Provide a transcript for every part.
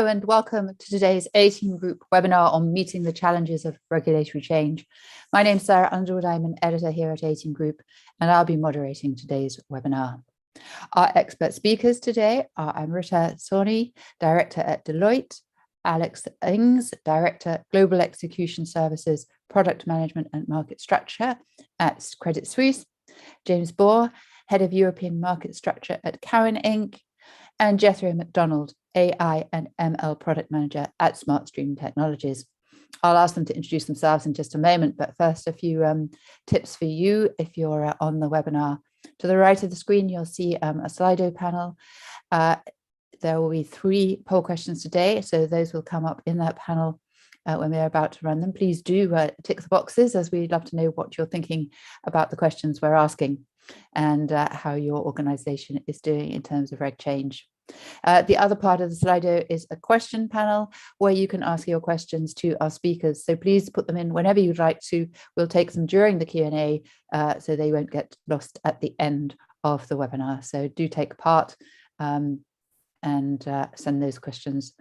and welcome to today's 18 Group webinar on meeting the challenges of regulatory change. My name is Sarah Underwood. I'm an editor here at 18 Group, and I'll be moderating today's webinar. Our expert speakers today are Amrita Soni, Director at Deloitte, Alex Ings, Director, Global Execution Services, Product Management and Market Structure at Credit Suisse, James Bohr, Head of European Market Structure at Cowen Inc., and Jethro McDonald, AI and ML Product Manager at SmartStream Technologies. I'll ask them to introduce themselves in just a moment, but first a few tips for you if you're on the webinar. To the right of the screen, you'll see a Slido panel. There will be 3 poll questions today, so those will come up in that panel when we're about to run them. Please do tick the boxes, as we'd love to know what you're thinking about the questions we're asking and how your organization is doing in terms of reg change. The other part of the Slido is a question panel where you can ask your questions to our speakers. So please put them in whenever you'd like to. We'll take them during the Q&A so they won't get lost at the end of the webinar. So do take part and send those questions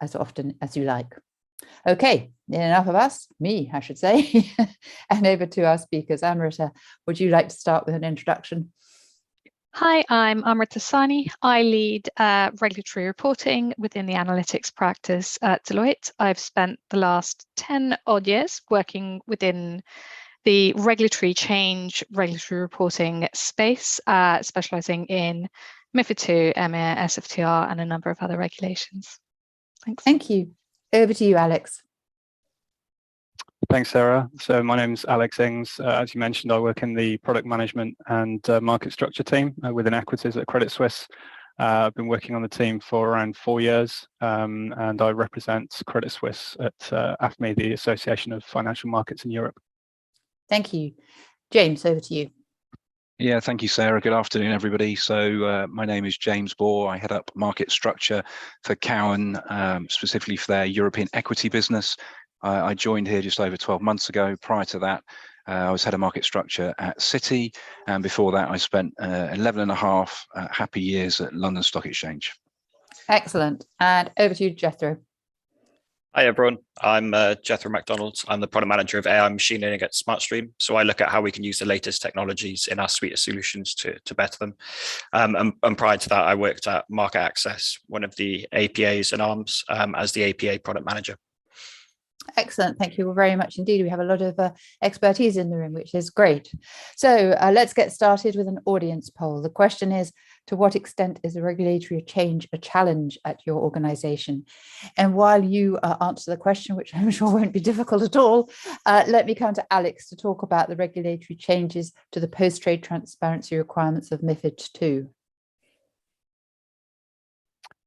as often as you like. Okay, enough of us, me, I should say, and over to our speakers. Amrita, would you like to start with an introduction? Hi, I'm Amrita Soni. I lead regulatory reporting within the analytics practice at Deloitte. I've spent the last 10 odd years working within the regulatory change, regulatory reporting space, specializing in MiFID II, EMIR, SFTR, and a number of other regulations. Thanks. Thank you. Over to you, Alex. Thanks, Sarah. So my name's Alex Ings. As you mentioned, I work in the product management and market structure team within equities at Credit Suisse. I've been working on the team for around 4 years, and I represent Credit Suisse at AFME, the Association of Financial Markets in Europe. Thank you. James, over to you. Yeah, thank you, Sarah. Good afternoon, everybody. So my name is James Bohr. I head up market structure for Cowen, specifically for their European equity business. I joined here just over 12 months ago. Prior to that, I was head of market structure at Citi, and before that, I spent 11 and a half happy years at London Stock Exchange. Excellent. And over to you, Jethro. Hi, everyone. I'm Jethro McDonald. I'm the product manager of AI machine learning at SmartStream. So I look at how we can use the latest technologies in our suite of solutions to better them. And prior to that, I worked at Market Access, one of the APAs and arms, as the APA product manager. Excellent. Thank you very much indeed. We have a lot of expertise in the room, which is great. So let's get started with an audience poll. The question is, to what extent is the regulatory change a challenge at your organization? And while you answer the question, which I'm sure won't be difficult at all, let me come to Alex to talk about the regulatory changes to the post-trade transparency requirements of MiFID II.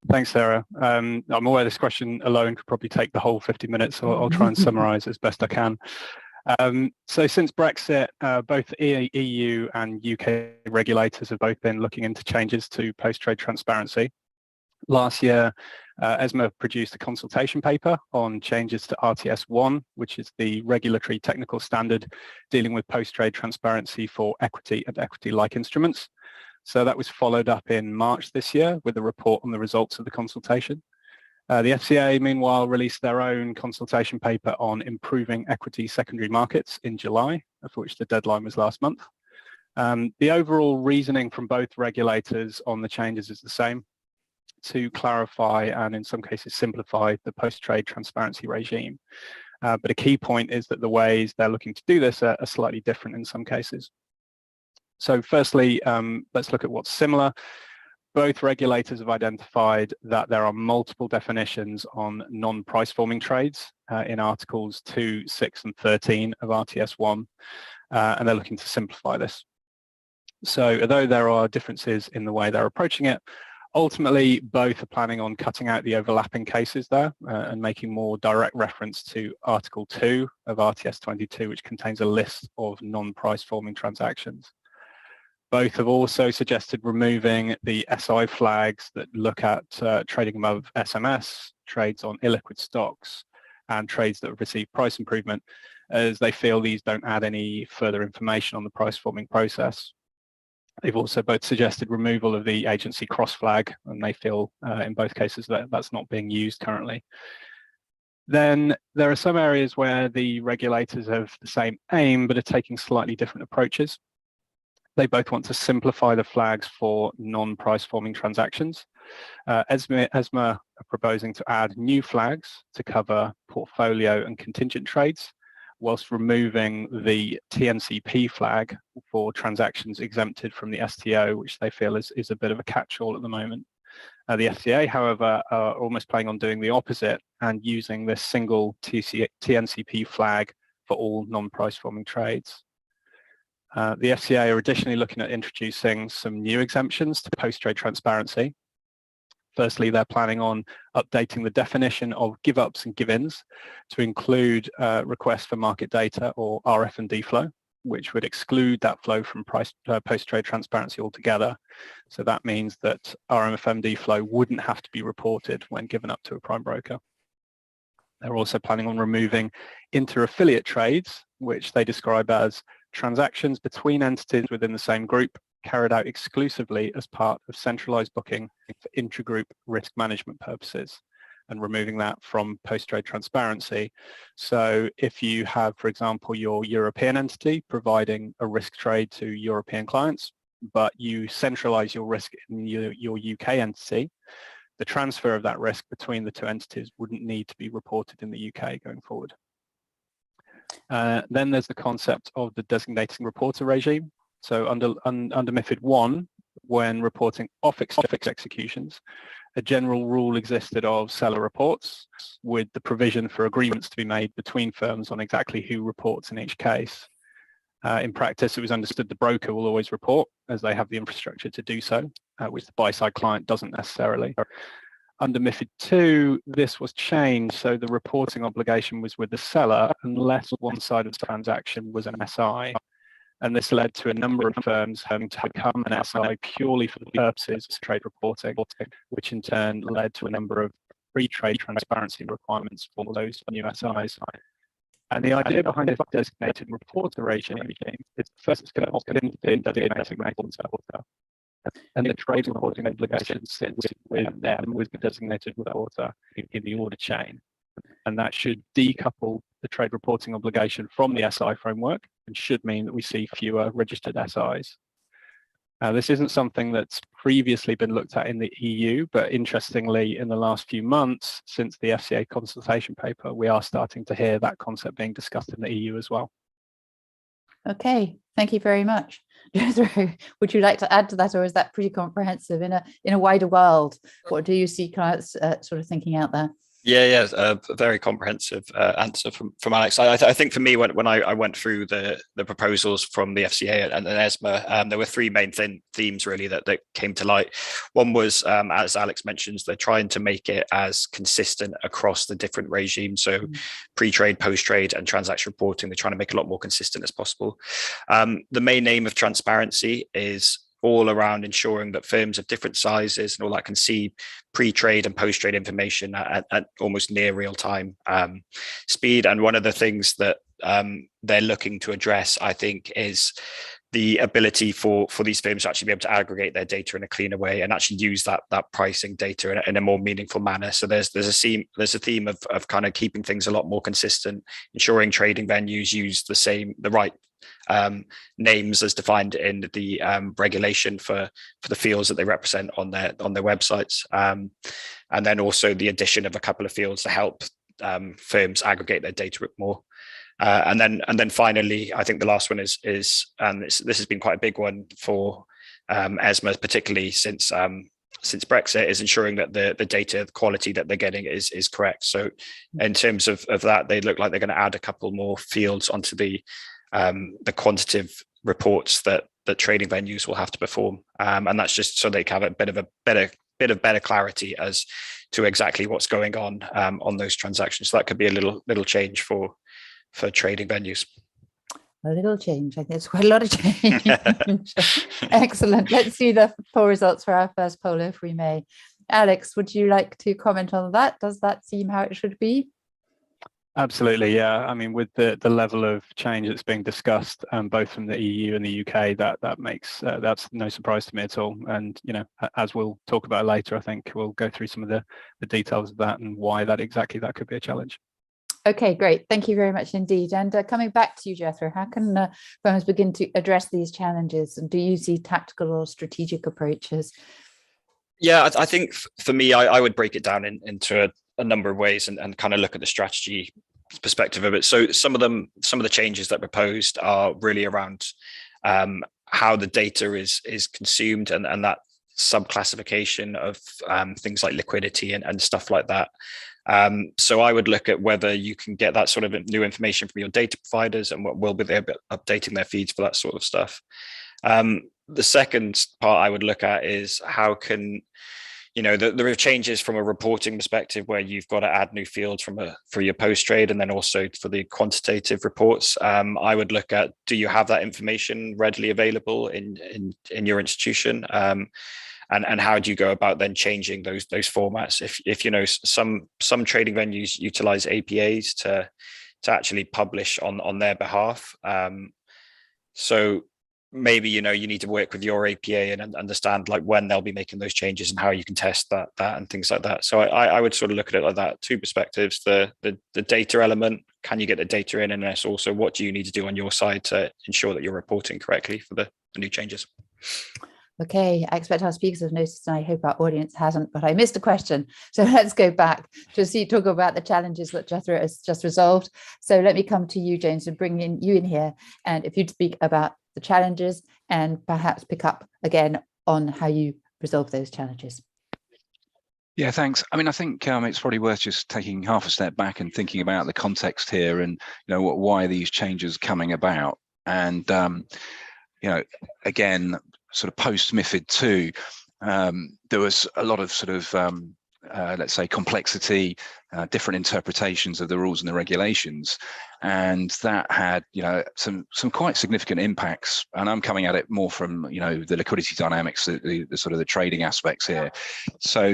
Thanks, Sarah. I'm aware this question alone could probably take the whole 50 minutes, so I'll try and summarize as best I can. So since Brexit, both EU and UK regulators have both been looking into changes to post-trade transparency. Last year, ESMA produced a consultation paper on changes to RTS1, which is the regulatory technical standard dealing with post-trade transparency for equity and equity-like instruments. So that was followed up in March this year with a report on the results of the consultation. The FCA, meanwhile, released their own consultation paper on improving equity secondary markets in July, of which the deadline was last month. The overall reasoning from both regulators on the changes is the same: to clarify and in some cases simplify the post-trade transparency regime. But a key point is that the ways they're looking to do this are slightly different in some cases. So firstly, let's look at what's similar. Both regulators have identified that there are multiple definitions on non-price forming trades in Articles 2, 6 and 13 of RTS1, and they're looking to simplify this. So although there are differences in the way they're approaching it, ultimately both are planning on cutting out the overlapping cases there and making more direct reference to Article 2 of RTS 22, which contains a list of non-price forming transactions. Both have also suggested removing the SI flags that look at trading above SMS, trades on illiquid stocks, and trades that have received price improvement, as they feel these don't add any further information on the price forming process. They've also both suggested removal of the agency cross flag, and they feel in both cases that that's not being used currently. Then there are some areas where the regulators have the same aim, but are taking slightly different approaches. They both want to simplify the flags for non-price forming transactions. ESMA are proposing to add new flags to cover portfolio and contingent trades, whilst removing the TNCP flag for transactions exempted from the STO, which they feel is a bit of a catch-all at the moment. The FCA, however, are almost planning on doing the opposite and using this single TNCP flag for all non-price forming trades. The FCA are additionally looking at introducing some new exemptions to post-trade transparency. Firstly, they're planning on updating the definition of give-ups and give-ins to include requests for market data, or RF&D flow, which would exclude that flow from post-trade transparency altogether. So that means that RMFMD flow wouldn't have to be reported when given up to a prime broker. They're also planning on removing inter-affiliate trades, which they describe as transactions between entities within the same group carried out exclusively as part of centralized booking for intragroup risk management purposes, and removing that from post-trade transparency. So if you have, for example, your European entity providing a risk trade to European clients, but you centralize your risk in your UK entity, the transfer of that risk between the two entities wouldn't need to be reported in the UK going forward. Then there's the concept of the designating reporter regime. So under MiFID I, when reporting off-fix executions, a general rule existed of seller reports, with the provision for agreements to be made between firms on exactly who reports in each case. In practice, it was understood the broker will always report, as they have the infrastructure to do so, which the buy-side client doesn't necessarily. Under MiFID II, this was changed, so the reporting obligation was with the seller unless one side of the transaction was an SI. And this led to a number of firms having to become an SI purely for the purposes of trade reporting, which in turn led to a number of pre-trade transparency requirements for those new SIs. And the idea behind this designated reporter regime is first it's going to opt into the designated reporter, and the trade reporting obligation sits with them, with the designated reporter in the order chain. And that should decouple the trade reporting obligation from the SI framework, and should mean that we see fewer registered SIs. This isn't something that's previously been looked at in the EU, but interestingly, in the last few months, since the FCA consultation paper, we are starting to hear that concept being discussed in the EU as well. Okay, thank you very much. Jethro, would you like to add to that, or is that pretty comprehensive? In a wider world, what do you see clients sort of thinking out there? Yeah, a very comprehensive answer from Alex. I think for me, when I went through the proposals from the FCA and ESMA, there were three main themes really that came to light. One was, as Alex mentions, they're trying to make it as consistent across the different regimes. So pre-trade, post-trade, and transaction reporting, they're trying to make it a lot more consistent as possible. The main aim of transparency is all around ensuring that firms of different sizes and all that can see pre-trade and post-trade information at almost near real-time speed. And one of the things that they're looking to address, I think, is the ability for these firms to actually be able to aggregate their data in a cleaner way and actually use that pricing data in a more meaningful manner. So there's a theme of kind of keeping things a lot more consistent, ensuring trading venues use the right names as defined in the regulation for the fields that they represent on their websites, and then also the addition of a couple of fields to help firms aggregate their data a bit more. And then finally, I think the last one is and this has been quite a big one for ESMA, particularly since Brexit, is ensuring that the data quality that they're getting is correct. So in terms of that, they look like they're going to add a couple more fields onto the quantitative reports that trading venues will have to perform, and that's just so they can have a bit of better clarity as to exactly what's going on those transactions. So that could be a little change for trading venues. A little change. I think it's quite a lot of change. Excellent. Let's see the poll results for our first poll, if we may. Alex, would you like to comment on that? Does that seem how it should be? Absolutely, yeah. I mean, with the level of change that's being discussed, both from the EU and the UK, that makes that's no surprise to me at all. And as we'll talk about later, I think we'll go through some of the details of that and why that could be a challenge. Okay, great. Thank you very much indeed. And coming back to you, Jethro, how can firms begin to address these challenges? And do you see tactical or strategic approaches? Yeah, I think for me, I would break it down into a number of ways and kind of look at the strategy perspective of it. So some of the changes that are proposed are really around how the data is consumed and that subclassification of things like liquidity and stuff like that. So I would look at whether you can get that sort of new information from your data providers and what will be there updating their feeds for that sort of stuff. The second part I would look at is how can, there are changes from a reporting perspective where you've got to add new fields for your post trade and then also for the quantitative reports. I would look at, do you have that information readily available in your institution? And how do you go about then changing those formats? If some trading venues utilize APAs to actually publish on their behalf. So maybe you need to work with your APA and understand like when they'll be making those changes and how you can test that and things like that. So I would sort of look at it like that, two perspectives: the data element, can you get the data in, and then also what do you need to do on your side to ensure that you're reporting correctly for the new changes. Okay, I expect our speakers have noticed, and I hope our audience hasn't, but I missed a question. So let's go back to talk about the challenges that Jethro has just resolved. So let me come to you, James, and bring you in here. And if you'd speak about the challenges and perhaps pick up again on how you resolve those challenges. Yeah, thanks. I mean, I think it's probably worth just taking half a step back and thinking about the context here and, why these changes are coming about. And, again, sort of post MiFID II, there was a lot of sort of, let's say, complexity, different interpretations of the rules and the regulations. And that had, some quite significant impacts. And I'm coming at it more from, the liquidity dynamics, the sort of the trading aspects here. So,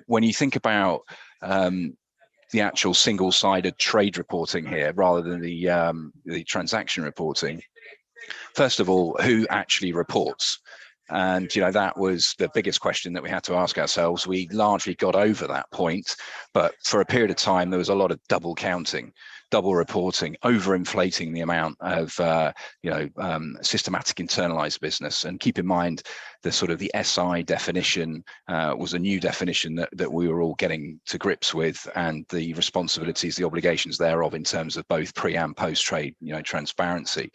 when you think about the actual single-sided trade reporting here, rather than the transaction reporting, first of all, who actually reports? And, that was the biggest question that we had to ask ourselves. We largely got over that point, but for a period of time, there was a lot of double counting, double reporting, overinflating the amount of, systematic internalized business. And keep in mind, the sort of the SI definition was a new definition that we were all getting to grips with, and the responsibilities, the obligations thereof in terms of both pre and post trade, transparency.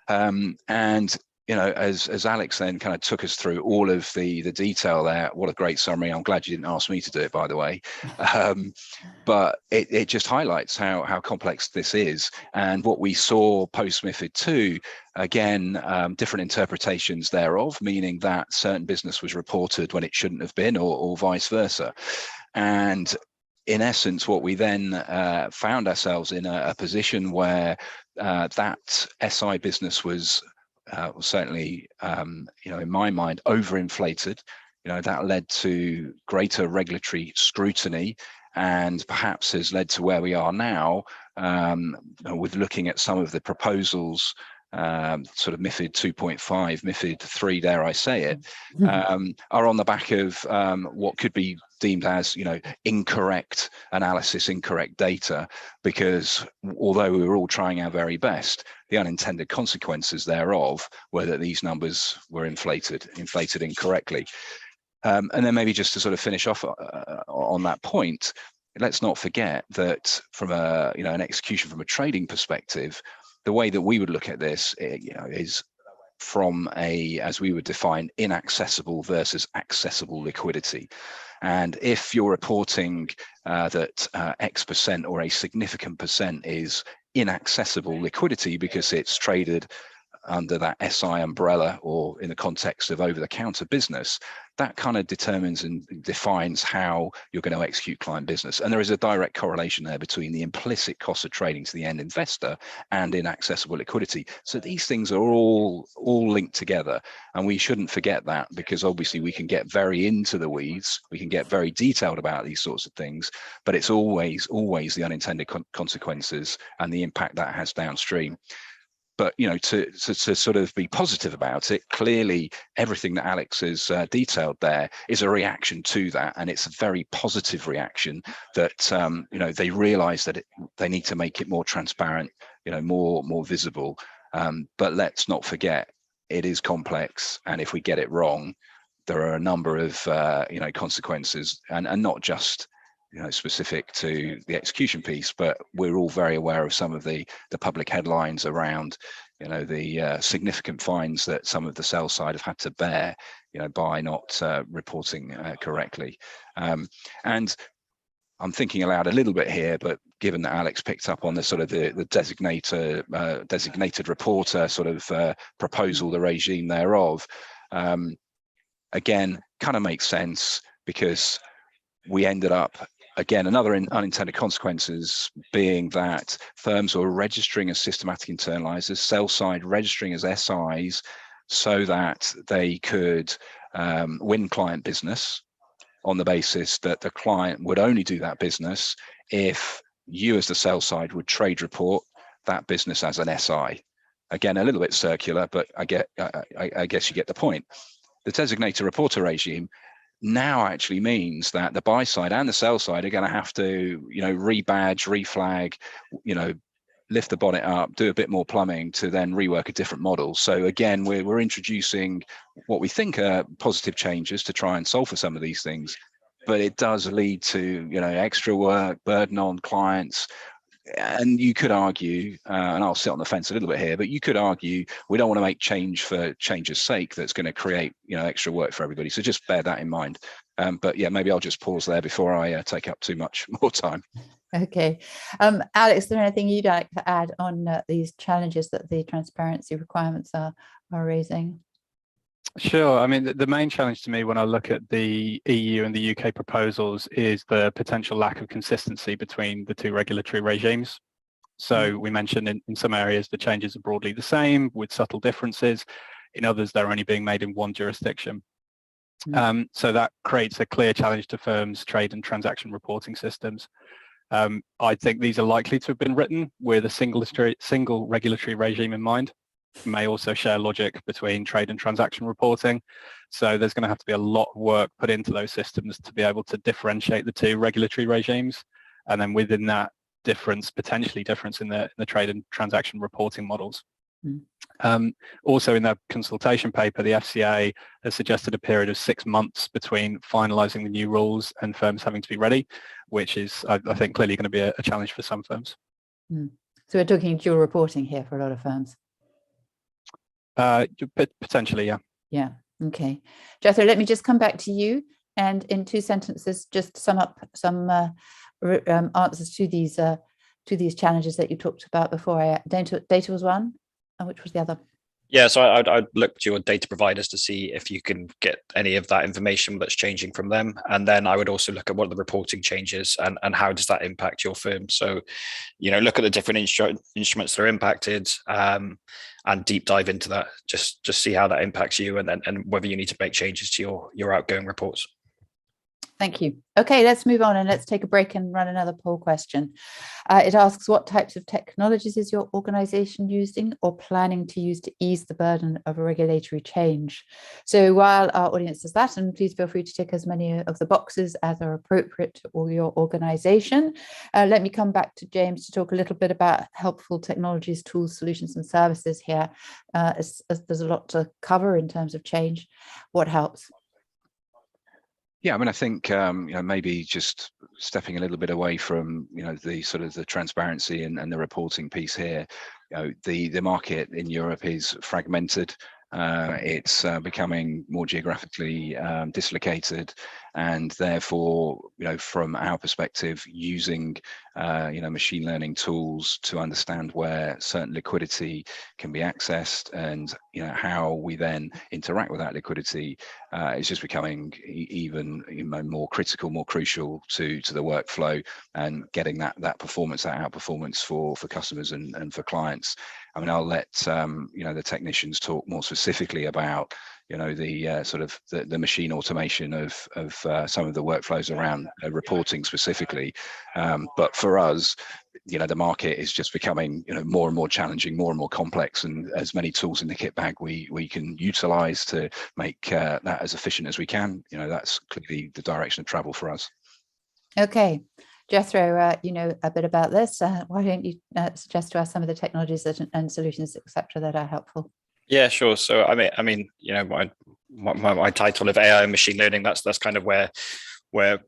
And as Alex then kind of took us through all of the detail there, what a great summary. I'm glad you didn't ask me to do it, by the way. But it just highlights how complex this is. And what we saw post MiFID II, again, different interpretations thereof, meaning that certain business was reported when it shouldn't have been, or vice versa. And in essence, what we then found ourselves in a position where that SI business was certainly, in my mind, overinflated. That led to greater regulatory scrutiny, and perhaps has led to where we are now, with looking at some of the proposals, sort of MiFID 2.5, MiFID 3, dare I say it, are on the back of what could be deemed as, incorrect analysis, incorrect data, because although we were all trying our very best, the unintended consequences thereof were that these numbers were inflated incorrectly. And then maybe just to sort of finish off on that point, let's not forget that from an execution from a trading perspective, the way that we would look at this, is from as we would define, inaccessible versus accessible liquidity. And if you're reporting that X percent or a significant percent is inaccessible liquidity because it's traded under that SI umbrella, or in the context of over-the-counter business, that kind of determines and defines how you're going to execute client business. And there is a direct correlation there between the implicit cost of trading to the end investor and inaccessible liquidity. So these things are all linked together, and we shouldn't forget that, because obviously we can get very into the weeds, we can get very detailed about these sorts of things, but it's always the unintended consequences and the impact that has downstream. But to sort of be positive about it, clearly everything that Alex has detailed there is a reaction to that, and it's a very positive reaction that they realise that they need to make it more transparent, more visible. But let's not forget, it is complex, and if we get it wrong, there are a number of consequences, and not just specific to the execution piece, but we're all very aware of some of the public headlines around, the significant fines that some of the sell side have had to bear, by not reporting correctly. And I'm thinking aloud a little bit here, but given that Alex picked up on the sort of the designated reporter sort of proposal, the regime thereof, again, kind of makes sense, because we ended up, again, another unintended consequences being that firms were registering as systematic internalizers, sell side registering as SIs, so that they could win client business on the basis that the client would only do that business if you as the sell side would trade report that business as an SI. Again, a little bit circular, but I guess you get the point. The designated reporter regime now actually means that the buy side and the sell side are going to have to, rebadge, reflag, lift the bonnet up, do a bit more plumbing to then rework a different model. So again, we're introducing what we think are positive changes to try and solve for some of these things, but it does lead to, extra work, burden on clients. And you could argue, and I'll sit on the fence a little bit here, but you could argue we don't want to make change for change's sake that's going to create, extra work for everybody. So just bear that in mind. But yeah, maybe I'll just pause there before I take up too much more time. Okay. Alex, is there anything you'd like to add on these challenges that the transparency requirements are raising? Sure. I mean, the main challenge to me when I look at the EU and the UK proposals is the potential lack of consistency between the two regulatory regimes. So we mentioned in some areas the changes are broadly the same with subtle differences. In others, they're only being made in one jurisdiction. So that creates a clear challenge to firms' trade and transaction reporting systems. I think these are likely to have been written with a single regulatory regime in mind. May also share logic between trade and transaction reporting. So there's going to have to be a lot of work put into those systems to be able to differentiate the two regulatory regimes. And then within that potentially difference in the trade and transaction reporting models. Also in their consultation paper, the FCA has suggested a period of 6 months between finalising the new rules and firms having to be ready, which is, I think, clearly going to be a challenge for some firms. So we're talking dual reporting here for a lot of firms. Potentially, yeah. Yeah. Okay. Jethro, let me just come back to you, and in 2 sentences, just sum up some answers to these challenges that you talked about before. Data was one, and which was the other? Yeah, so I'd look to your data providers to see if you can get any of that information that's changing from them. And then I would also look at what the reporting changes and how does that impact your firm. So, look at the different instruments that are impacted and deep dive into that. Just see how that impacts you and whether you need to make changes to your outgoing reports. Thank you. Okay, let's move on and let's take a break and run another poll question. It asks, what types of technologies is your organization using or planning to use to ease the burden of a regulatory change? So while our audience does that, and please feel free to tick as many of the boxes as are appropriate to your organization, let me come back to James to talk a little bit about helpful technologies, tools, solutions, and services here. As there's a lot to cover in terms of change. What helps? Yeah, I mean, I think maybe just stepping a little bit away from the sort of the transparency and the reporting piece here. The market in Europe is fragmented. It's becoming more geographically dislocated, and therefore, from our perspective, using machine learning tools to understand where certain liquidity can be accessed, and how we then interact with that liquidity is just becoming even more critical, more crucial to the workflow, and getting that performance, that outperformance for customers and for clients. I mean, I'll let the technicians talk more specifically about the machine automation of some of the workflows around reporting specifically. But for us, the market is just becoming more and more challenging, more and more complex, and as many tools in the kit bag we can utilize to make that as efficient as we can. That's clearly the direction of travel for us. Okay. Jethro, you know a bit about this. Why don't you suggest to us some of the technologies and solutions, etc., that are helpful? Yeah, sure. So I mean, my title of AI and machine learning, that's kind of where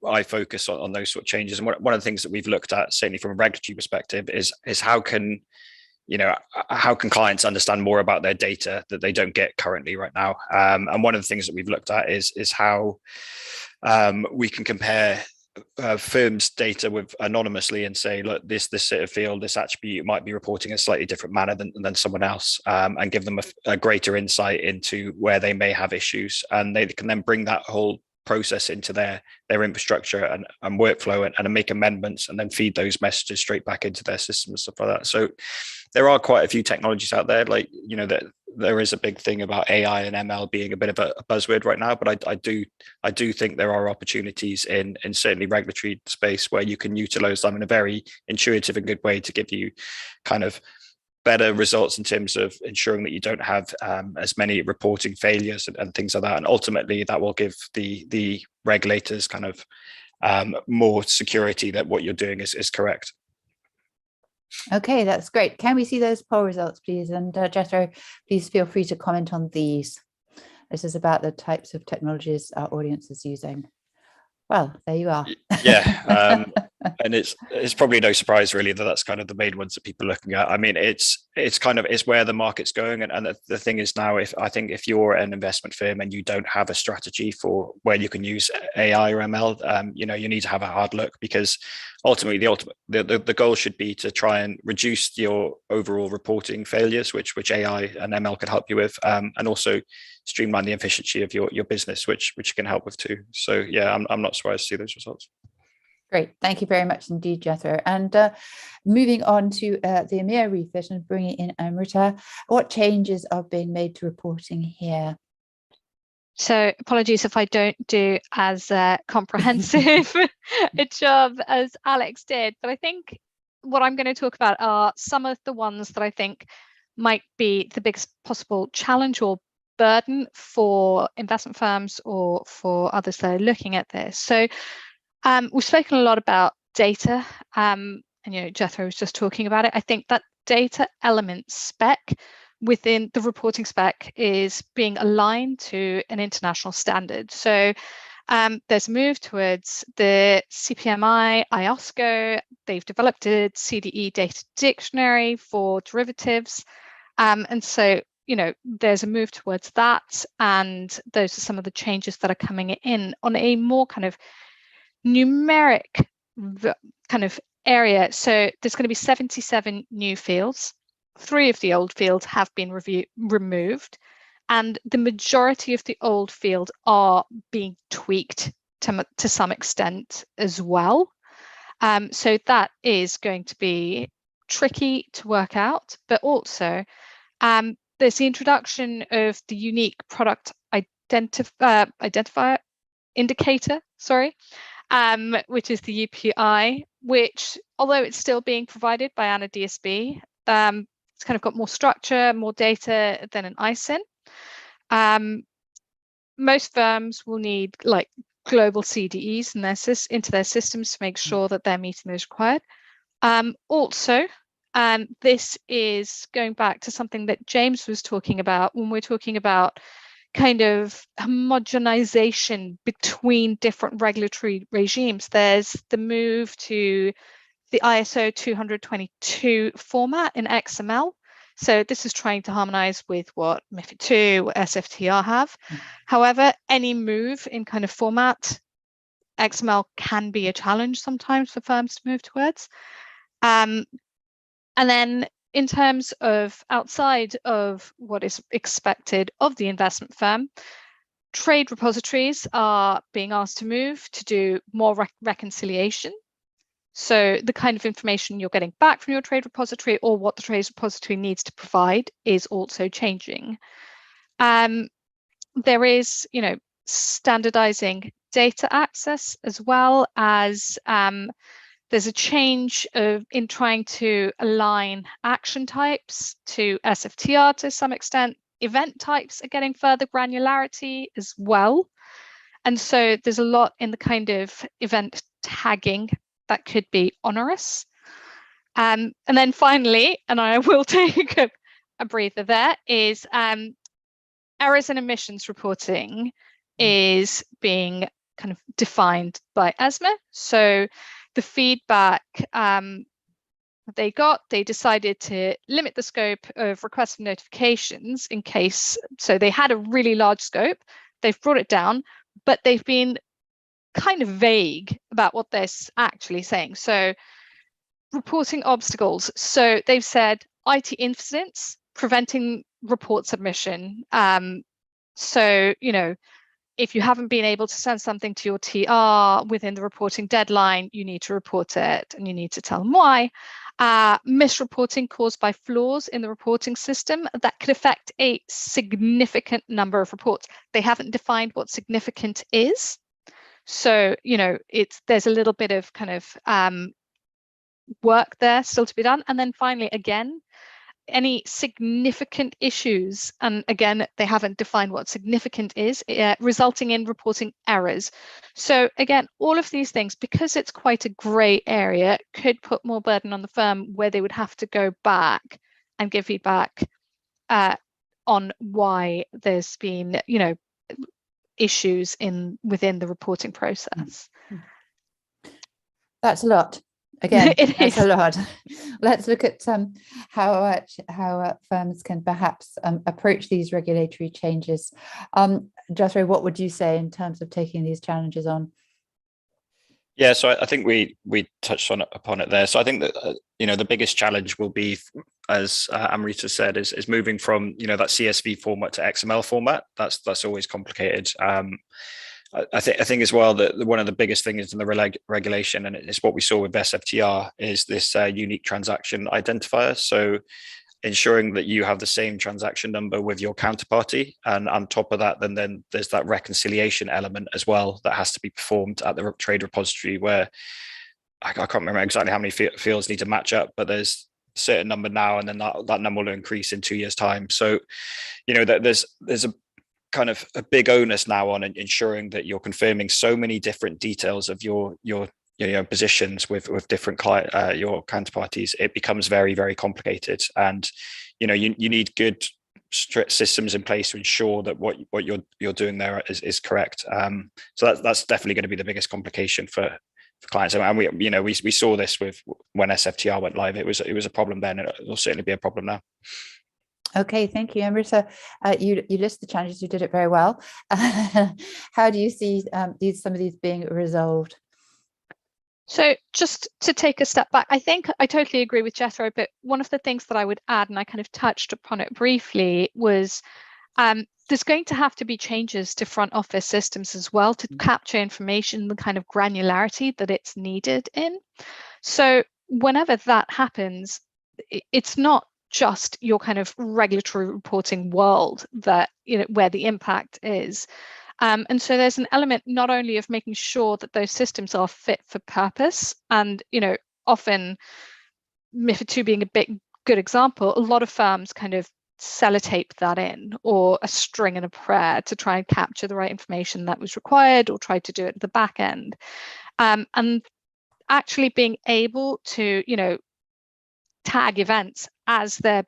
I focus on those sort of changes. And one of the things that we've looked at, certainly from a regulatory perspective, is how can clients understand more about their data that they don't get currently right now? And one of the things that we've looked at is how we can compare firms' data with anonymously and say, look, this sort of field, this attribute might be reporting in a slightly different manner than someone else, and give them a greater insight into where they may have issues, and they can then bring that whole process into their infrastructure and workflow and make amendments, and then feed those messages straight back into their system and stuff like that. So there are quite a few technologies out there, like that there is a big thing about AI and ML being a bit of a buzzword right now, but I do think there are opportunities in certainly regulatory space where you can utilize them in a very intuitive and good way to give you kind of better results in terms of ensuring that you don't have as many reporting failures and things like that. And ultimately that will give the regulators kind of more security that what you're doing is correct. Okay, that's great. Can we see those poll results, please? And Jethro, please feel free to comment on these. This is about the types of technologies our audience is using. Well, there you are. Yeah, and it's probably no surprise really that that's kind of the main ones that people are looking at. I mean, it's where the market's going, and the thing is now, if you're an investment firm and you don't have a strategy for where you can use AI or ML, you need to have a hard look, because ultimately the goal should be to try and reduce your overall reporting failures, which AI and ML can help you with, and also streamline the efficiency of your business, which can help with too. So yeah, I'm not surprised to see those results. Great, thank you very much indeed, Jethro. And moving on to the EMEA refit and bringing in Amrita, what changes are being made to reporting here? So apologies if I don't do as comprehensive a job as Alex did, but I think what I'm going to talk about are some of the ones that I think might be the biggest possible challenge or burden for investment firms or for others that are looking at this. So we've spoken a lot about data, and Jethro was just talking about it. I think that data element spec within the reporting spec is being aligned to an international standard. So there's a move towards the CPMI, IOSCO. They've developed a CDE data dictionary for derivatives, and so there's a move towards that, and those are some of the changes that are coming in on a more kind of numeric kind of area. So there's going to be 77 new fields. 3 of the old fields have been removed, and the majority of the old fields are being tweaked to some extent as well. So that is going to be tricky to work out, but also there's the introduction of the unique product identifier indicator, which is the UPI, which, although it's still being provided by ANA DSB, it's kind of got more structure, more data than an ISIN. Most firms will need like global CDEs into their systems to make sure that they're meeting those required. Also, this is going back to something that James was talking about when we're talking about kind of homogenization between different regulatory regimes. There's the move to the ISO 20022 format in XML. So this is trying to harmonize with what MiFID II, SFTR have. However, any move in kind of format, XML can be a challenge sometimes for firms to move towards. And then in terms of outside of what is expected of the investment firm, trade repositories are being asked to move to do more reconciliation. So the kind of information you're getting back from your trade repository or what the trade repository needs to provide is also changing. There is, standardizing data access, as well as there's a change in trying to align action types to SFTR to some extent. Event types are getting further granularity as well. And so there's a lot in the kind of event tagging that could be onerous. And then finally, and I will take a breather there, is errors and omissions reporting is being kind of defined by ESMA. So the feedback they decided to limit the scope of requests for notifications in case, so they had a really large scope, they've brought it down, but they've been kind of vague about what they're actually saying. So reporting obstacles. So they've said IT incidents, preventing report submission. So, if you haven't been able to send something to your TR within the reporting deadline, you need to report it and you need to tell them why. Misreporting caused by flaws in the reporting system that could affect a significant number of reports. They haven't defined what significant is. So, there's a little bit of kind of work there still to be done. And then finally, again, any significant issues, and again, they haven't defined what significant is, resulting in reporting errors. So again, all of these things, because it's quite a grey area, could put more burden on the firm where they would have to go back and give feedback on why there's been, issues within the reporting process. That's a lot. Again, that's is a lot. Let's look at how firms can perhaps approach these regulatory changes. Jethro, what would you say in terms of taking these challenges on? Yeah, so I think we touched upon it there. So I think that the biggest challenge will be, as Amrita said, is moving from that CSV format to XML format. That's always complicated. I think as well that one of the biggest things in the regulation, and it's what we saw with SFTR, is this unique transaction identifier. So ensuring that you have the same transaction number with your counterparty, and on top of that, then there's that reconciliation element as well that has to be performed at the trade repository, where I can't remember exactly how many fields need to match up, but there's a certain number now, and then that number will increase in 2 years' time. So there's a kind of a big onus now on ensuring that you're confirming so many different details of your positions with different your counterparties. It becomes very, very complicated, and you need good strict systems in place to ensure that what you're doing there is correct. So that's definitely going to be the biggest complication for clients, and we saw this with when SFTR went live. It was a problem then, and it will certainly be a problem now. Okay, thank you, Amrita. You list the challenges. You did it very well. How do you see some of these being resolved? So just to take a step back, I think I totally agree with Jethro, but one of the things that I would add, and I kind of touched upon it briefly, was there's going to have to be changes to front office systems as well to capture information, the kind of granularity that it's needed in. So whenever that happens, it's not just your kind of regulatory reporting world that, where the impact is. And so there's an element not only of making sure that those systems are fit for purpose, and often MiFID II being a good example, a lot of firms kind of sellotape that in, or a string and a prayer to try and capture the right information that was required, or try to do it at the back end. And actually being able to tag events as they're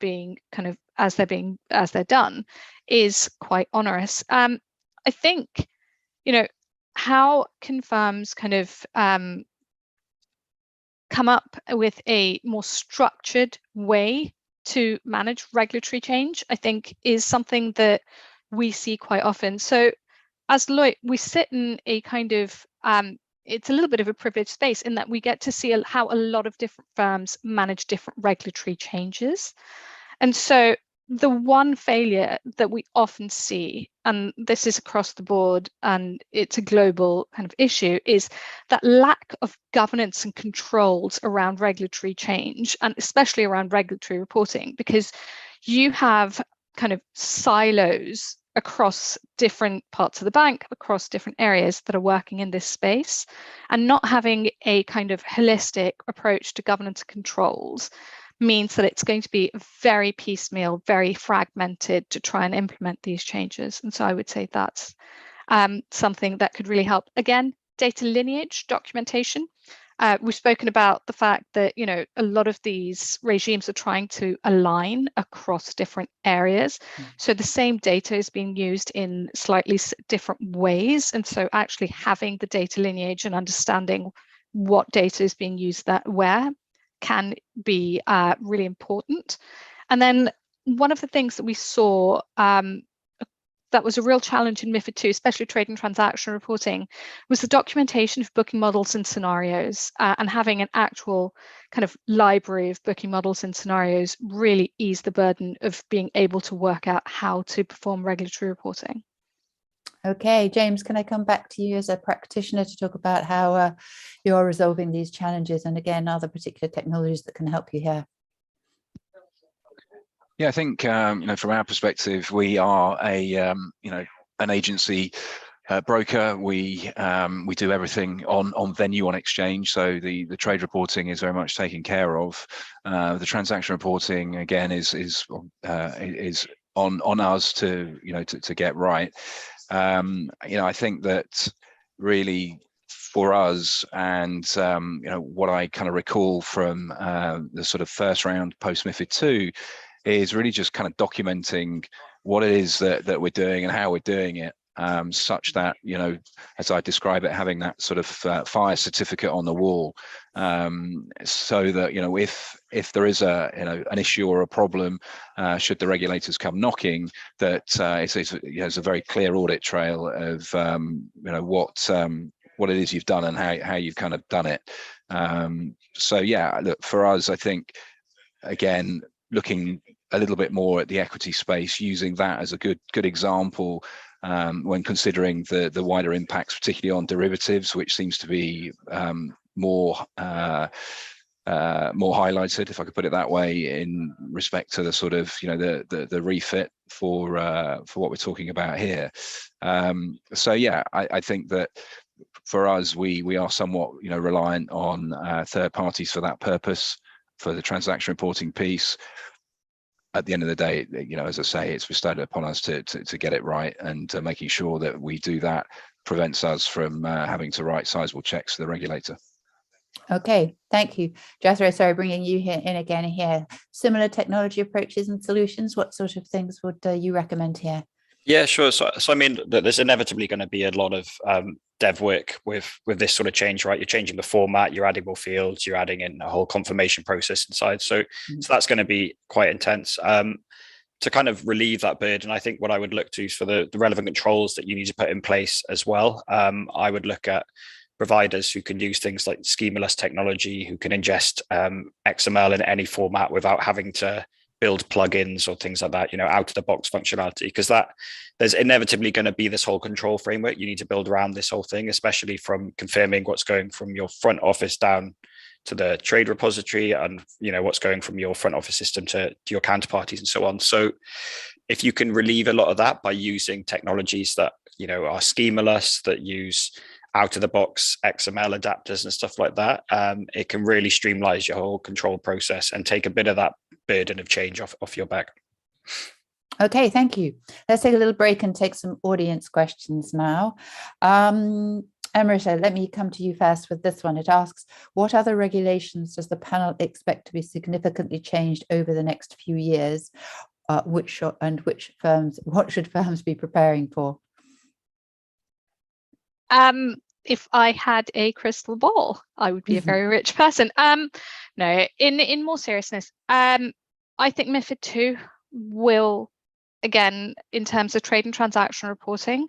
done is quite onerous. I think, how can firms kind of come up with a more structured way to manage regulatory change, I think, is something that we see quite often. So as Deloitte, we sit in a kind of, it's a little bit of a privileged space in that we get to see how a lot of different firms manage different regulatory changes. And so the one failure that we often see, and this is across the board and it's a global kind of issue, is that lack of governance and controls around regulatory change, and especially around regulatory reporting, because you have kind of silos across different parts of the bank, across different areas that are working in this space, and not having a kind of holistic approach to governance and controls means that it's going to be very piecemeal, very fragmented to try and implement these changes. And so I would say that's something that could really help. Again, data lineage documentation. We've spoken about the fact that, you know, a lot of these regimes are trying to align across different areas. So the same data is being used in slightly different ways. And so actually having the data lineage and understanding what data is being used where can be really important. And then one of the things that we saw that was a real challenge in MiFID II, especially trade and transaction reporting, was the documentation of booking models and scenarios, and having an actual kind of library of booking models and scenarios really ease the burden of being able to work out how to perform regulatory reporting. Okay, James, can I come back to you as a practitioner to talk about how you're resolving these challenges, and again, other particular technologies that can help you here? Yeah, I think you know, from our perspective, we are a you know, an agency broker. We do everything on venue, on exchange. So the trade reporting is very much taken care of. The transaction reporting again is on us to, you know, to get right. You know, I think that really for us, and you know, what I kind of recall from the sort of first round post MiFID II is really just kind of documenting what it is that we're doing and how we're doing it, such that, you know, as I describe it, having that sort of fire certificate on the wall, so that, you know, if there is a, you know, an issue or a problem, should the regulators come knocking, that it's a very clear audit trail of you know, what it is you've done and how you've kind of done it. So yeah, look, for us, I think again, looking a little bit more at the equity space, using that as a good example when considering the wider impacts, particularly on derivatives, which seems to be more highlighted, if I could put it that way, in respect to the sort of, you know, the refit for what we're talking about here. So yeah, I think that for us, we are somewhat, you know, reliant on third parties for that purpose, for the transaction reporting piece. At the end of the day, you know, as I say, it's bestowed upon us to get it right, and making sure that we do that prevents us from having to write sizable checks to the regulator. Okay, thank you. Jethro, sorry, bringing you in again here. Similar technology approaches and solutions, what sort of things would you recommend here? Yeah, sure. So I mean, there's inevitably going to be a lot of dev work with this sort of change, right? You're changing the format, you're adding more fields, you're adding in a whole confirmation process inside. So that's going to be quite intense. To kind of relieve that burden, I think what I would look to is for the relevant controls that you need to put in place as well. I would look at providers who can use things like schemaless technology, who can ingest XML in any format without having to build plugins or things like that, you know, out of the box functionality, because that there's inevitably going to be this whole control framework you need to build around this whole thing, especially from confirming what's going from your front office down to the trade repository, and, you know, what's going from your front office system to your counterparties and so on. So if you can relieve a lot of that by using technologies that, you know, are schemaless, that use out of the box XML adapters and stuff like that, it can really streamline your whole control process and take a bit of that burden of change off your back. Okay, thank you. Let's take a little break and take some audience questions now. Emerita, let me come to you first with this one. It asks, what other regulations does the panel expect to be significantly changed over the next few years? What should firms be preparing for? If I had a crystal ball, I would be a very rich person. No, in more seriousness, I think MiFID II will, again, in terms of trade and transaction reporting,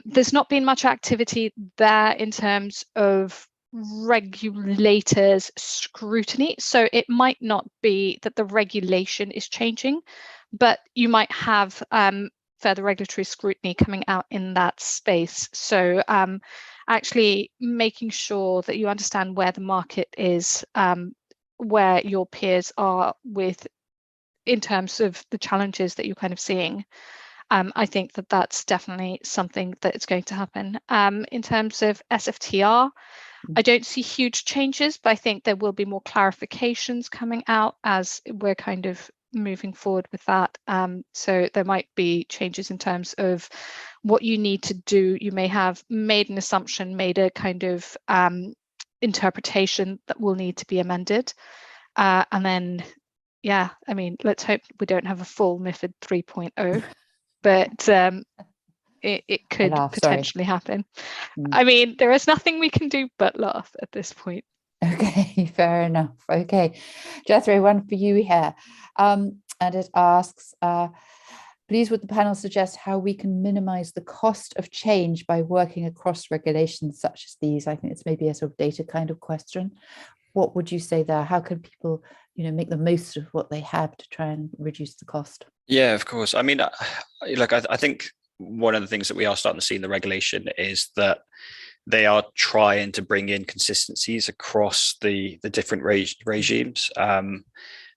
there's not been much activity there in terms of regulators' scrutiny. So it might not be that the regulation is changing, but you might have further regulatory scrutiny coming out in that space. So actually making sure that you understand where the market is, where your peers are with in terms of the challenges that you're kind of seeing. I think that that's definitely something that is going to happen. In terms of SFTR, I don't see huge changes, but I think there will be more clarifications coming out as we're kind of moving forward with that. So there might be changes in terms of what you need to do. You may have made an assumption, made a kind of interpretation that will need to be amended. And then, yeah, I mean, let's hope we don't have a full MiFID 3.0, but it could potentially happen. I mean, there is nothing we can do but laugh at this point. Okay, fair enough. Okay, Jethro, one for you here. And it asks, please would the panel suggest how we can minimize the cost of change by working across regulations such as these? I think it's maybe a sort of data kind of question. What would you say there? How can people, make the most of what they have to try and reduce the cost? Yeah, of course. I mean, I think one of the things that we are starting to see in the regulation is that they are trying to bring in consistencies across the different regimes.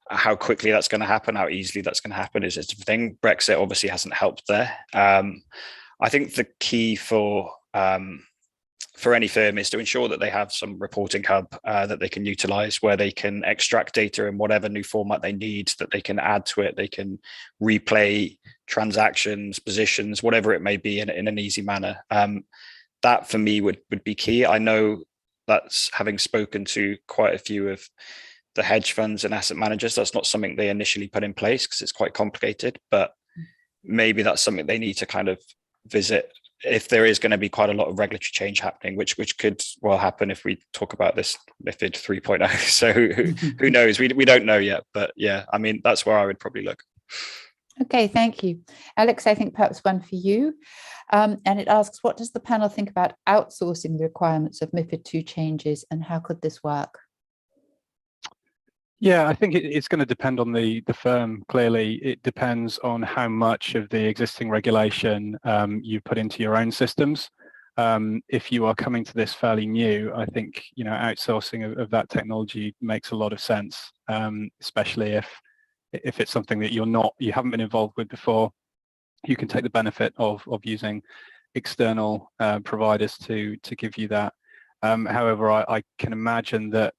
How quickly that's going to happen, how easily that's going to happen is a different thing. Brexit obviously hasn't helped there. I think the key for any firm is to ensure that they have some reporting hub that they can utilize, where they can extract data in whatever new format they need, that they can add to it. They can replay transactions, positions, whatever it may be in an easy manner. That for me would be key. I know that's, having spoken to quite a few of the hedge funds and asset managers, that's not something they initially put in place because it's quite complicated, but maybe that's something they need to kind of visit if there is going to be quite a lot of regulatory change happening, which could well happen if we talk about this MiFID 3.0. So who knows? We don't know yet, but yeah, I mean, that's where I would probably look. Okay, thank you. Alex, I think perhaps one for you. And it asks, what does the panel think about outsourcing the requirements of MiFID II changes, and how could this work? Yeah, I think it's going to depend on the firm. Clearly, it depends on how much of the existing regulation you put into your own systems. If you are coming to this fairly new, I think outsourcing of that technology makes a lot of sense, especially if it's something that you haven't been involved with before. You can take the benefit of using external providers to give you that. However, I can imagine that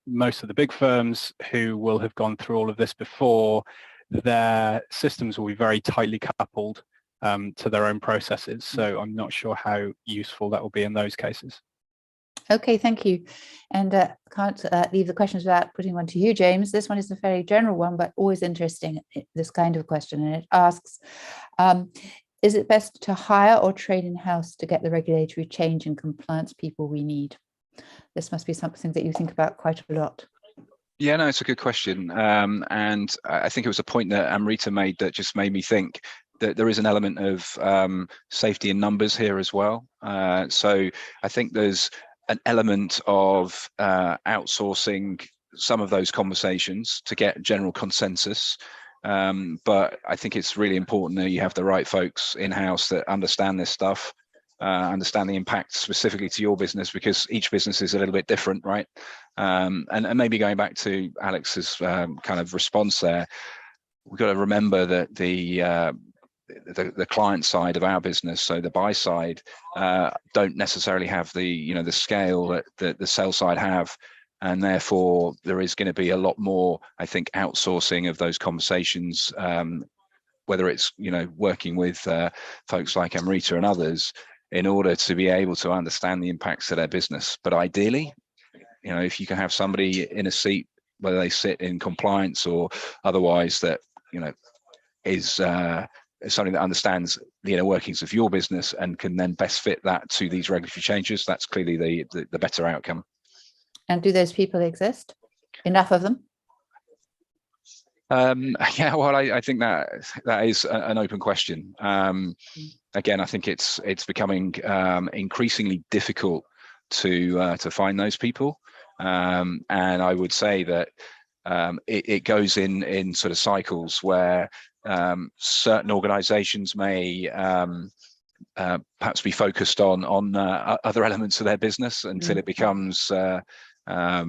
most of the big firms who will have gone through all of this before, their systems will be very tightly coupled to their own processes. So I'm not sure how useful that will be in those cases. Okay, thank you. And can't leave the questions without putting one to you, James. This one is a very general one, but always interesting, this kind of question. And it asks, is it best to hire or trade in-house to get the regulatory change and compliance people we need? This must be something that you think about quite a lot. Yeah, no, it's a good question. And I think it was a point that Amrita made that just made me think that there is an element of safety in numbers here as well. So I think there's an element of outsourcing some of those conversations to get general consensus. But I think it's really important that you have the right folks in-house that understand this stuff, understand the impact specifically to your business, because each business is a little bit different, right? And maybe going back to Alex's kind of response there, we've got to remember that the client side of our business, so the buy side, don't necessarily have the scale that the sell side have. And therefore, there is going to be a lot more, I think, outsourcing of those conversations, whether it's, working with folks like Amrita and others in order to be able to understand the impacts of their business. But ideally, if you can have somebody in a seat, whether they sit in compliance or otherwise, that, is something that understands the inner workings of your business and can then best fit that to these regulatory changes, that's clearly the better outcome. And do those people exist? Enough of them? Yeah, well, I think that is an open question. Again, I think it's becoming increasingly difficult to find those people, and I would say that it goes in sort of cycles where certain organisations may perhaps be focused on other elements of their business until it becomes not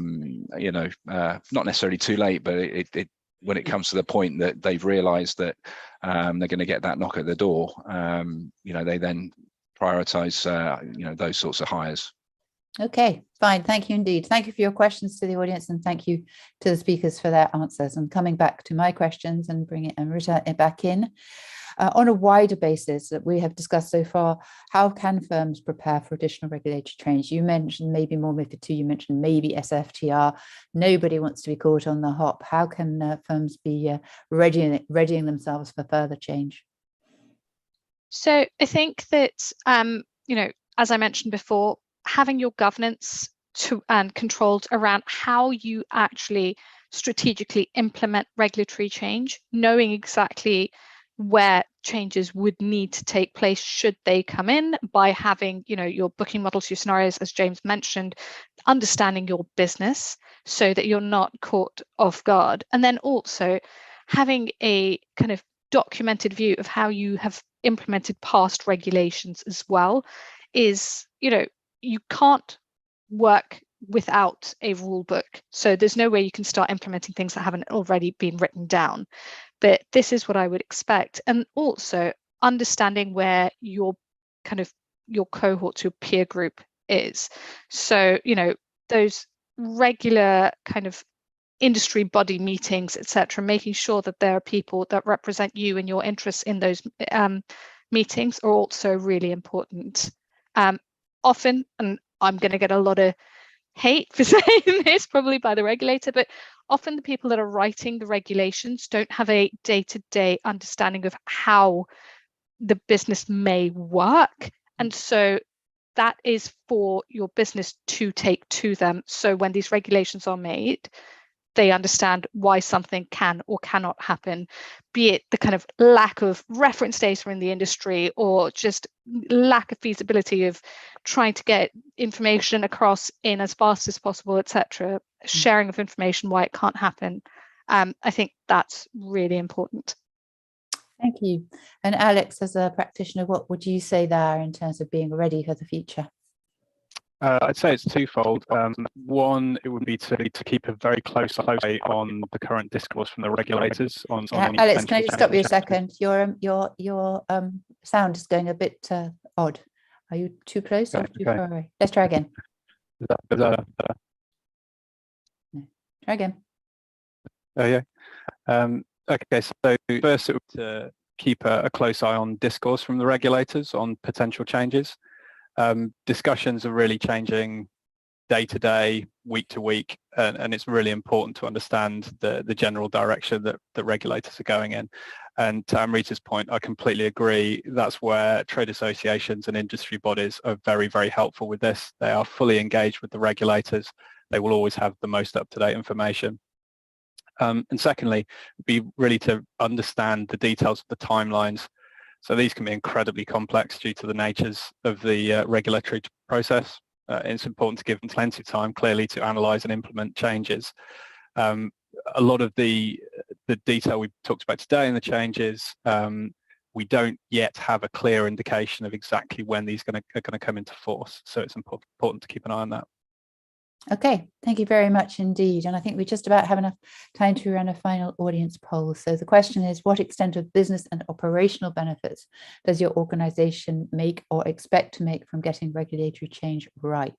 necessarily too late, but it when it comes to the point that they've realised that they're going to get that knock at the door, they then prioritise those sorts of hires. Okay, fine. Thank you indeed. Thank you for your questions to the audience, and thank you to the speakers for their answers. And coming back to my questions and bring it and return it back in. On a wider basis that we have discussed so far, how can firms prepare for additional regulatory change? You mentioned maybe more MiFID II, you mentioned maybe SFTR. Nobody wants to be caught on the hop. How can firms be readying themselves for further change? So I think that, as I mentioned before, having your governance and controlled around how you actually strategically implement regulatory change, knowing exactly where changes would need to take place should they come in, by having your booking models, your scenarios, as James mentioned, understanding your business so that you're not caught off guard, and then also having a kind of documented view of how you have implemented past regulations as well. Is you can't work without a rule book, so there's no way you can start implementing things that haven't already been written down. But this is what I would expect. And also understanding where your cohort, your peer group is. So, those regular kind of industry body meetings, etc., making sure that there are people that represent you and your interests in those meetings are also really important. Often, and I'm going to get a lot of hate for saying this probably by the regulator, but often the people that are writing the regulations don't have a day-to-day understanding of how the business may work, and so that is for your business to take to them. So when these regulations are made, they understand why something can or cannot happen, be it the kind of lack of reference data in the industry or just lack of feasibility of trying to get information across in as fast as possible, etc. Sharing of information, why it can't happen. I think that's really important. Thank you. And Alex, as a practitioner, what would you say there in terms of being ready for the future? I'd say it's twofold. One, it would be to keep a very close eye on the current discourse from the regulators on any Alex, can I just stop you a changes. second? Your sound is going a bit odd. Are you too close or too far away? Let's try again. Is that better? No. Try again. Oh yeah. Okay, so first it would to keep a close eye on discourse from the regulators on potential changes. Discussions are really changing day to day, week to week, and it's really important to understand the general direction that regulators are going in. And to Amrita's point, I completely agree. That's where trade associations and industry bodies are very, very helpful with this. They are fully engaged with the regulators. They will always have the most up-to-date information. And secondly, be really to understand the details of the timelines. So these can be incredibly complex due to the natures of the regulatory process. It's important to give them plenty of time, clearly, to analyse and implement changes. A lot of the detail we've talked about today and the changes, we don't yet have a clear indication of exactly when these are going to come into force. So it's important to keep an eye on that. Okay, thank you very much indeed. And I think we just about have enough time to run a final audience poll. So the question is, what extent of business and operational benefits does your organization make or expect to make from getting regulatory change right?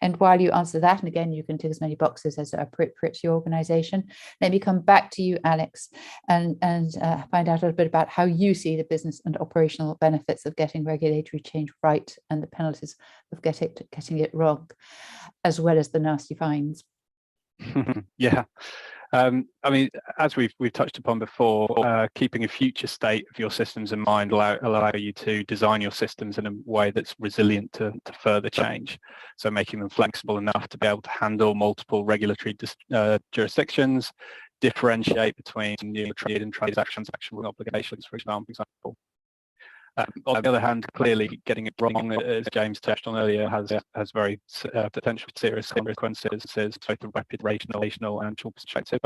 And while you answer that, and again, you can tick as many boxes as are appropriate to your organization, let me come back to you, Alex, and find out a little bit about how you see the business and operational benefits of getting regulatory change right and the penalties of getting it wrong, as well as the nasty fines. Yeah. I mean, as we've touched upon before, keeping a future state of your systems in mind allow you to design your systems in a way that's resilient to further change. So making them flexible enough to be able to handle multiple regulatory jurisdictions, differentiate between new trade and transactions with obligations, for example. On the other hand, clearly getting it wrong, as James touched on earlier, has very potential serious consequences, both from reputational and financial perspective.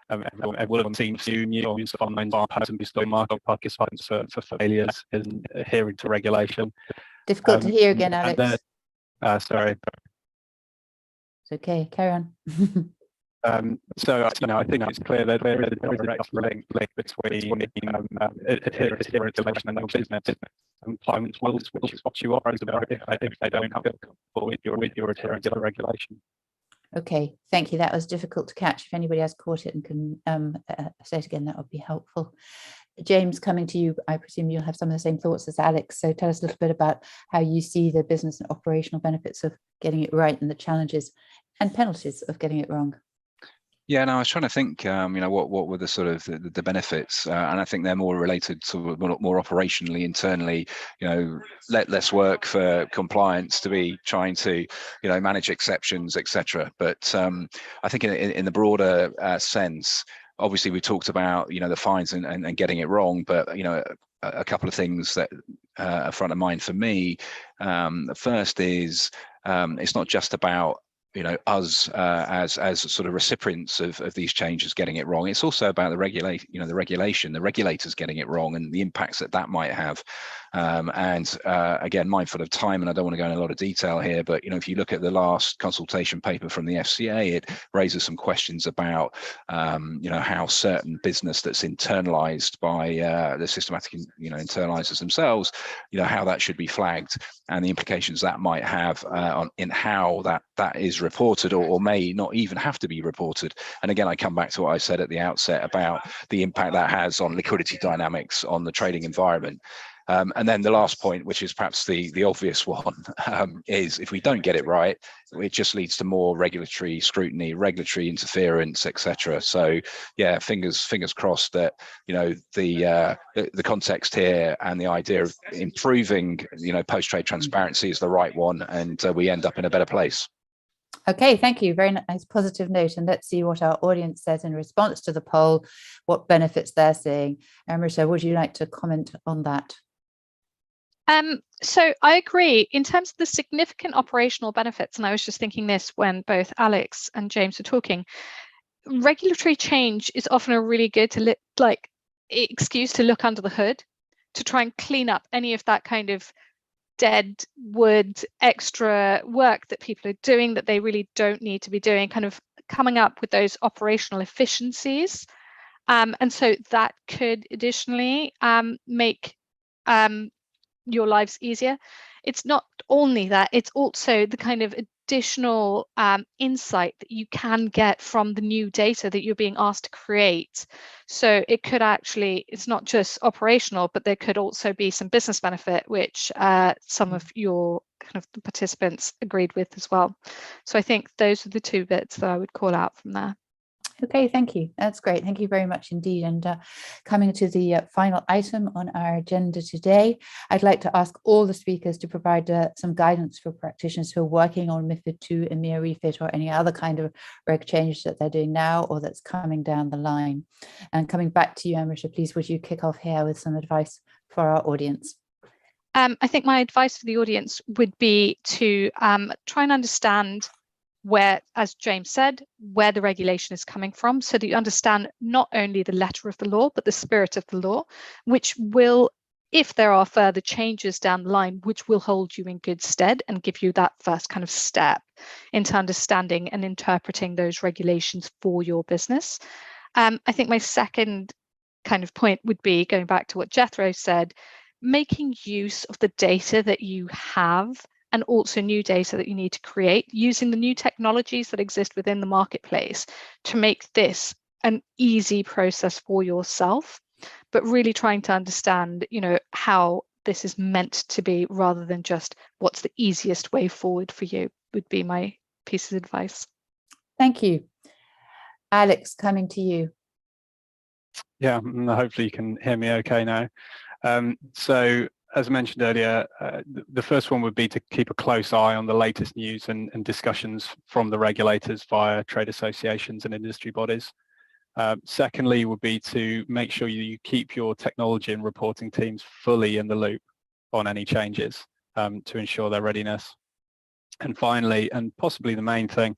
Everyone seems to use online posts and be still market participants for failures in adhering to regulation. Difficult to hear again, Alex. Sorry. It's okay, carry on. So, I think it's clear that there is a direct link between adherence to regulation and your business. Clients will spot you off if they don't have your adherence to regulation. Okay, thank you. That was difficult to catch. If anybody has caught it and can say it again, that would be helpful. James, coming to you, I presume you'll have some of the same thoughts as Alex. So tell us a little bit about how you see the business and operational benefits of getting it right and the challenges and penalties of getting it wrong. Yeah, no, I was trying to think, what were the sort of the benefits, and I think they're more related to more operationally, internally. Less work for compliance to be trying to, manage exceptions, etc. But I think in the broader sense, obviously we talked about the fines and getting it wrong, but a couple of things that are front of mind for me. The first is it's not just about us as sort of recipients of these changes getting it wrong. It's also about the regulators getting it wrong and the impacts that might have. Again, mindful of time, and I don't want to go in a lot of detail here, but if you look at the last consultation paper from the FCA, it raises some questions about how certain business that's internalized by the systematic internalizers themselves, how that should be flagged and the implications that might have in how that is reported or may not even have to be reported. And again, I come back to what I said at the outset about the impact that has on liquidity dynamics, on the trading environment. And then the last point, which is perhaps the obvious one, is if we don't get it right, it just leads to more regulatory scrutiny, regulatory interference, etc. So yeah, fingers crossed that the context here and the idea of improving post-trade transparency is the right one, and we end up in a better place. Okay, thank you. Very nice positive note. And let's see what our audience says in response to the poll, what benefits they're seeing. Amrita, would you like to comment on that? So I agree in terms of the significant operational benefits, and I was just thinking this when both Alex and James were talking. Regulatory change is often a really good excuse to look under the hood, to try and clean up any of that kind of dead wood, extra work that people are doing that they really don't need to be doing, kind of coming up with those operational efficiencies. And so that could additionally make your lives easier. It's not only that, it's also the kind of additional insight that you can get from the new data that you're being asked to create. So it could actually, it's not just operational, but there could also be some business benefit, which some of your kind of the participants agreed with as well. So I think those are the two bits that I would call out from there. Okay, thank you. That's great. Thank you very much indeed. And coming to the final item on our agenda today, I'd like to ask all the speakers to provide some guidance for practitioners who are working on MiFID II, EMIR refit, or any other kind of reg change that they're doing now or that's coming down the line. And coming back to you, Amrita, please, would you kick off here with some advice for our audience? I think my advice for the audience would be to try and understand where, as James said, where the regulation is coming from, so that you understand not only the letter of the law, but the spirit of the law, which will, if there are further changes down the line, which will hold you in good stead and give you that first kind of step into understanding and interpreting those regulations for your business. I think my second kind of point would be, going back to what Jethro said, making use of the data that you have and also new data that you need to create, using the new technologies that exist within the marketplace to make this an easy process for yourself, but really trying to understand, how this is meant to be rather than just what's the easiest way forward for you, would be my piece of advice. Thank you. Alex, coming to you. Yeah, hopefully you can hear me okay now. So as I mentioned earlier, the first one would be to keep a close eye on the latest news and discussions from the regulators via trade associations and industry bodies. Secondly, would be to make sure you keep your technology and reporting teams fully in the loop on any changes to ensure their readiness. And finally, and possibly the main thing,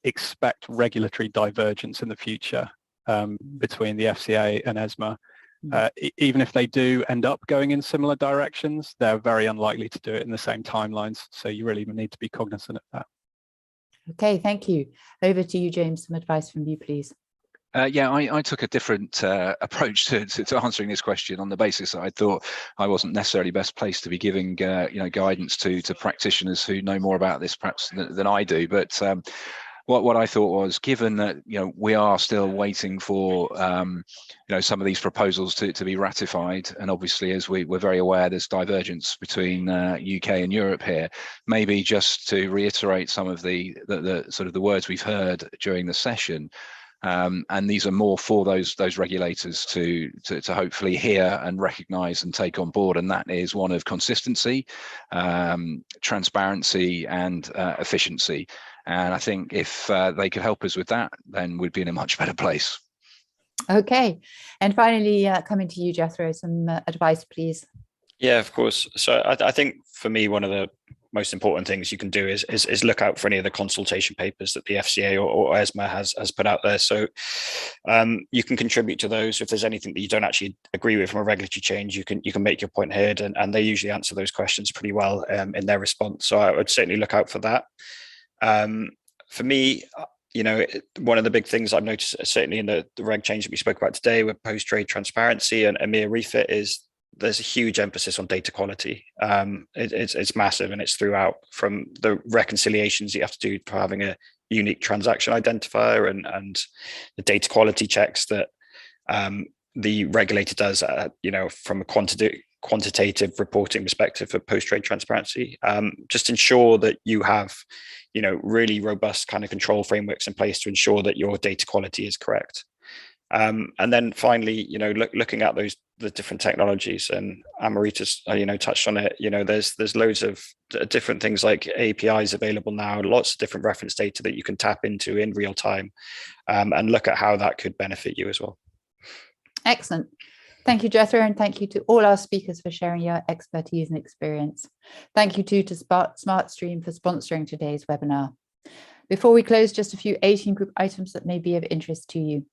expect regulatory divergence in the future between the FCA and ESMA. Even if they do end up going in similar directions, they're very unlikely to do it in the same timelines. So you really need to be cognizant of that. Okay, thank you. Over to you, James. Some advice from you, please. Yeah, I took a different approach to answering this question on the basis that I thought I wasn't necessarily best placed to be giving guidance to practitioners who know more about this perhaps than I do. But what I thought was, given that we are still waiting for some of these proposals to be ratified, and obviously as we're very aware there's divergence between UK and Europe here, maybe just to reiterate some of the sort of the words we've heard during the session. And these are more for those regulators to hopefully hear and recognise and take on board, and that is one of consistency, transparency, and efficiency. And I think if they could help us with that, then we'd be in a much better place. Okay. And finally, coming to you, Jethro, some advice, please. Yeah, of course. So I think for me, one of the most important things you can do is look out for any of the consultation papers that the FCA or ESMA has put out there. So you can contribute to those. If there's anything that you don't actually agree with from a regulatory change, you can make your point heard, and they usually answer those questions pretty well in their response. So I would certainly look out for that. For me, one of the big things I've noticed, certainly in the reg change that we spoke about today with post-trade transparency and EMIR refit, is there's a huge emphasis on data quality. It's massive, and it's throughout, from the reconciliations you have to do for having a unique transaction identifier and the data quality checks that the regulator does, from a quantitative reporting perspective for post-trade transparency. Just ensure that you have, really robust kind of control frameworks in place to ensure that your data quality is correct. And then finally, looking at the different technologies, and Amrita's, touched on it. There's loads of different things like APIs available now, lots of different reference data that you can tap into in real time, and look at how that could benefit you as well. Excellent. Thank you, Jethro, and thank you to all our speakers for sharing your expertise and experience. Thank you too to SmartStream for sponsoring today's webinar. Before we close, just a few 18 group items that may be of interest to you.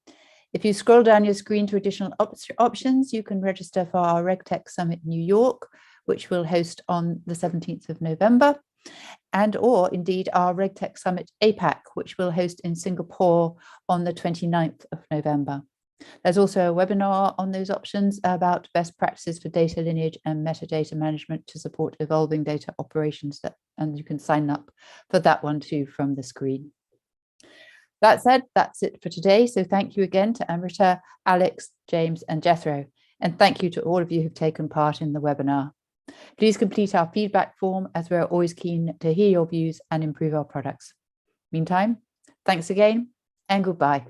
If you scroll down your screen to additional options, you can register for our RegTech Summit New York, which we'll host on the 17th of November, or indeed our RegTech Summit APAC, which we'll host in Singapore on the 29th of November. There's also a webinar on those options about best practices for data lineage and metadata management to support evolving data operations, and you can sign up for that one too from the screen. That said, that's it for today. So thank you again to Amrita, Alex, James, and Jethro. And thank you to all of you who've taken part in the webinar. Please complete our feedback form, as we're always keen to hear your views and improve our products. Meantime, thanks again and goodbye.